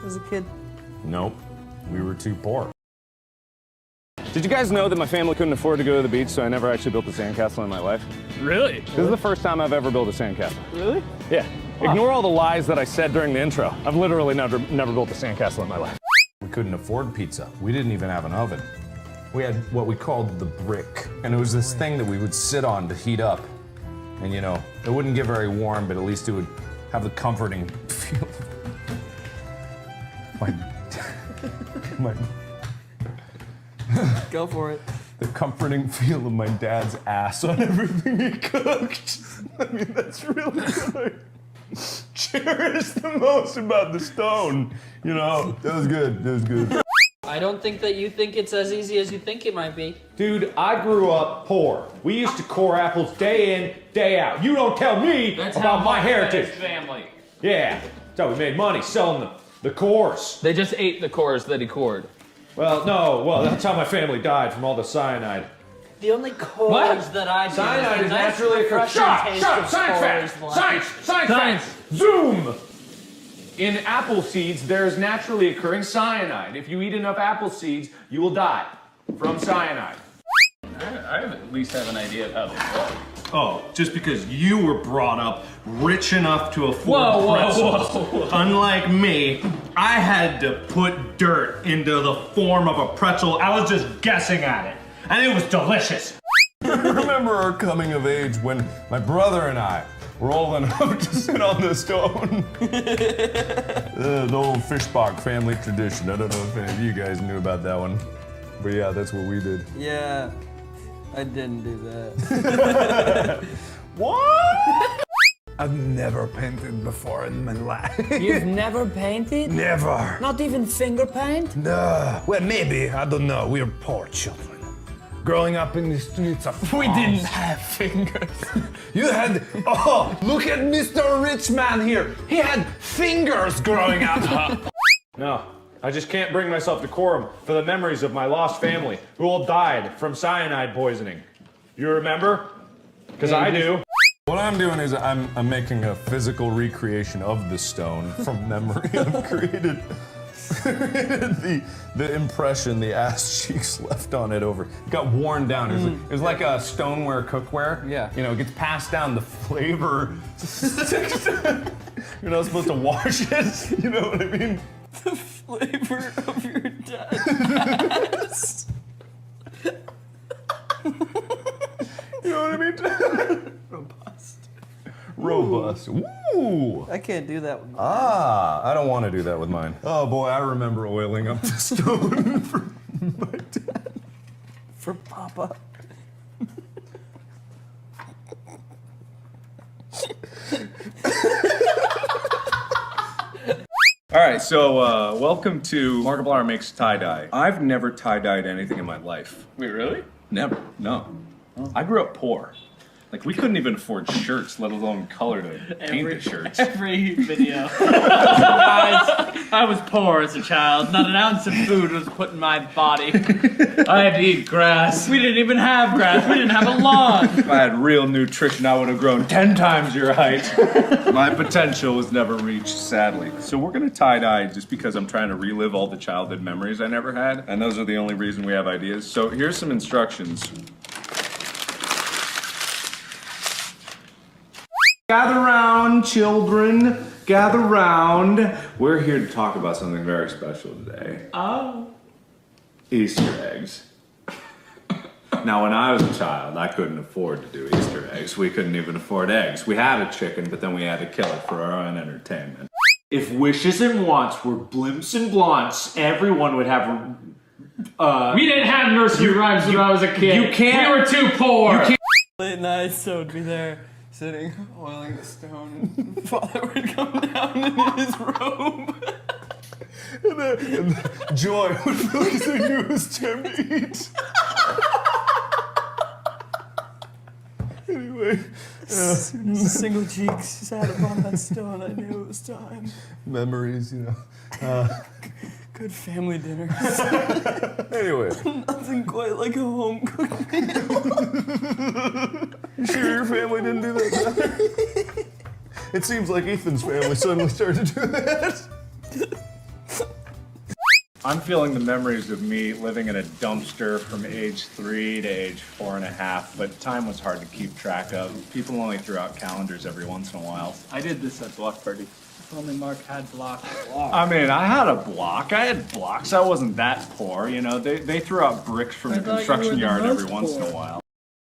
as a kid? Nope. We were too poor. Did you guys know that my family couldn't afford to go to the beach, so I never actually built a sandcastle in my life? Really? This is the first time I've ever built a sandcastle. Really? Yeah. Ignore all the lies that I said during the intro. I've literally never built a sandcastle in my life. We couldn't afford pizza. We didn't even have an oven. We had what we called the brick, and it was this thing that we would sit on to heat up. And you know, it wouldn't get very warm, but at least it would have the comforting feel. my Go for it. the comforting feel of my dad's ass on everything he cooked. I mean, that's really what I cherish the most about the stone. You know, that was good. That was good. I don't think that you think it's as easy as you think it might be. Dude, I grew up poor. We used to core apples day in, day out. You don't tell me about my heritage. Family. Yeah, that's how we made money, selling the cores. They just ate the cores that he cored. Well, no, that's how my family died from all the cyanide. The only cores that I do Cyanide is nice naturally occurring. refreshing taste of Science cores fact! like- Science fact! Zoom! In apple seeds, there is naturally occurring cyanide. If you eat enough apple seeds, you will die from cyanide. I at least have an idea of how this works. Oh, just because you were brought up rich enough to afford pretzels. Unlike me, I had to put dirt into the form of a pretzel. I was just guessing at it, and it was delicious. I remember our coming of age when my brother and I were old enough to sit on the stone. The old Fishbach family tradition. I don't know if any of you guys knew about that one. But yeah, that's what we did. Yeah, I didn't do that. What? I've never painted before in my life. You've never painted? Never. Not even finger paint? No. Well, maybe. I don't know. We're poor children. Growing up in the streets of France. We didn't have fingers. You had. Oh, look at Mr. Rich Man here. He had fingers growing up. No, I just can't bring myself to core them for the memories of my lost family who all died from cyanide poisoning. You remember? Because I do. What I'm doing is I'm making a physical recreation of the stone from memory. I've created the impression the ass cheeks left on it over. It got worn down. It was like a stoneware cookware. Yeah. You know, it gets passed down, the flavor sticks to. You're not supposed to wash it. You know what I mean? The flavor of your dad's. You know what I mean? Robust. Woo! I can't do that one. I don't want to do that with mine. Oh boy, I remember oiling up the stone for my dad. For Papa. All right, so welcome to Markiplier Makes Tie-Dye. I've never tie-dyed anything in my life. Wait, really? Never, no. I grew up poor. Like, we couldn't even afford shirts, let alone color to paint the shirts. Every video. Guys, I was poor as a child. Not an ounce of food was put in my body. I had to eat grass. We didn't even have grass. We didn't have a lawn. If I had real nutrition, I would have grown 10 times your height. My potential was never reached, sadly. So we're gonna tie-dye just because I'm trying to relive all the childhood memories I never had, and those are the only reason we have ideas. So here's some instructions. Gather round, children. Gather round. We're here to talk about something very special today. Oh. Easter eggs. Now, when I was a child, I couldn't afford to do Easter eggs. We couldn't even afford eggs. We had a chicken, but then we had to kill it for our own entertainment. If wishes and wants were blimps and blunts, everyone would have We didn't have nursery rhymes when I was a kid. you can't- We were too poor. Late nights, so would be there, sitting, oiling the stone, and Father would come down in his robe. And Joy would feel like he knew it was time to eat. Anyway. Single cheeks sat upon that stone, I knew it was time. Memories, you know. Good family dinners. Anyway. Nothing quite like a home-cooked meal. You sure your family didn't do that? It seems like Ethan's family suddenly started to do that. I'm feeling the memories of me living in a dumpster from age 3 to age 4.5, but time was hard to keep track of. People only threw out calendars every once in a while. I did this at Block Party. If only Mark had blocks. I mean, I had a block. I had blocks. I wasn't that poor, you know. They threw out bricks from the thought you construction were the yard every most once in a poor. while.